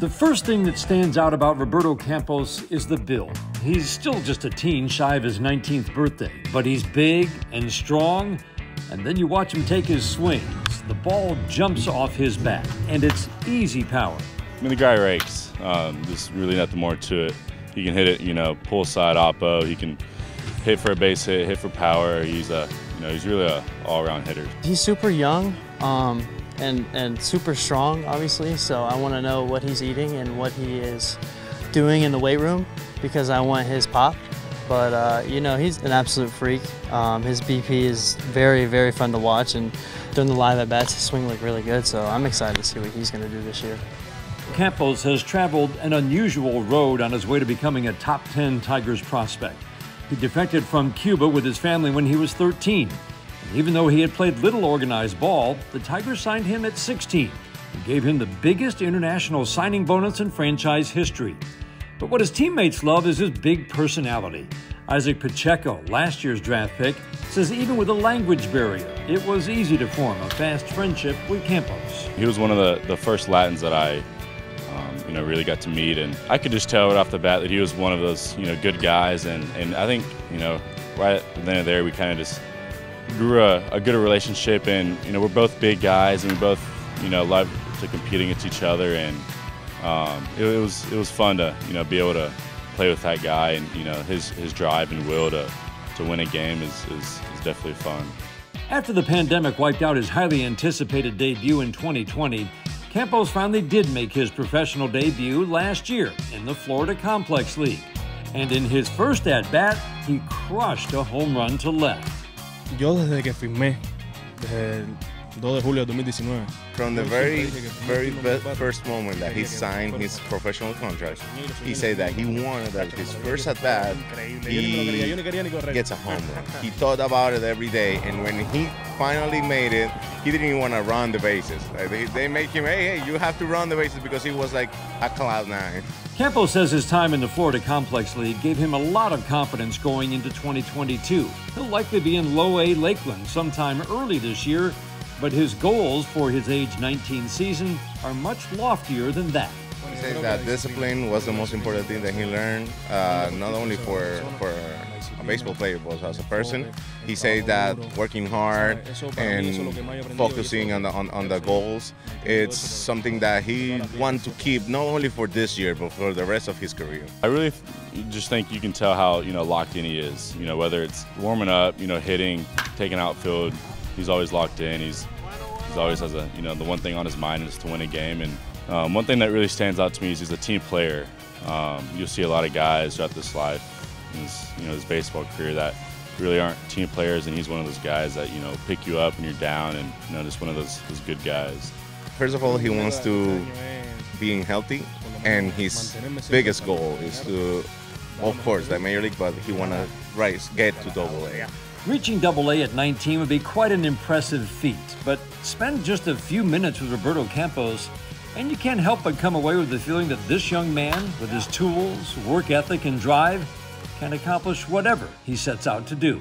The first thing that stands out about Roberto Campos is the build. He's still just a teen shy of his 19th birthday, but he's big and strong, and then you watch him take his swings. The ball jumps off his bat, and it's easy power. I mean, the guy rakes. There's really nothing more to it. He can hit it, pull side oppo. He can hit for a base hit for power. He's really a all-around hitter. He's super young and super strong, obviously. So I want to know what he's eating and what he is doing in the weight room because I want his pop. But he's an absolute freak. His BP is very, very fun to watch, and during the live at bats, his swing looked really good. So I'm excited to see what he's going to do this year. Campos has traveled an unusual road on his way to becoming a top 10 Tigers prospect. He defected from Cuba with his family when he was 13. And even though he had played little organized ball, the Tigers signed him at 16 and gave him the biggest international signing bonus in franchise history. But what his teammates love is his big personality. Isaac Pacheco, last year's draft pick, says even with a language barrier, it was easy to form a fast friendship with Campos. He was one of the first Latins that I really got to meet, and I could just tell right off the bat that he was one of those, good guys, and I think, right at the end of there, we kind of just grew a good relationship, and, we're both big guys, and we both, love to competing against each other, and it was fun to, be able to play with that guy, and, his drive and will to win a game is definitely fun. After the pandemic wiped out his highly anticipated debut in 2020, Campos finally did make his professional debut last year in the Florida Complex League. And in his first at-bat, he crushed a home run to left. Yo desde que firmé, desde el 2 de julio de 2019. From the very first moment that he signed his professional contract, he said that he wanted that his first at-bat, he gets a home run. He thought about it every day, and when he finally made it, he didn't even want to run the bases. They make him, hey, you have to run the bases, because he was like a cloud nine. Campos says his time in the Florida Complex League gave him a lot of confidence going into 2022. He'll likely be in Low A Lakeland sometime early this year, but his goals for his age 19 season are much loftier than that. He said that discipline was the most important thing that he learned, not only for a baseball player, but as a person. He said that working hard and focusing on the goals, it's something that he wants to keep not only for this year, but for the rest of his career. I really just think you can tell how, locked in he is. Whether it's warming up, hitting, taking outfield, he's always locked in. He's always has the one thing on his mind is to win a game. And one thing that really stands out to me is he's a team player. You'll see a lot of guys throughout this life, his baseball career, that really aren't team players, and he's one of those guys that pick you up when you're down, and just one of those good guys. First of all, he wants to be healthy, and his biggest goal is to, of course, the Major League, but he want to get to Double-A. Reaching Double-A at 19 would be quite an impressive feat, but spend just a few minutes with Roberto Campos, and you can't help but come away with the feeling that this young man, with his tools, work ethic, and drive, can accomplish whatever he sets out to do.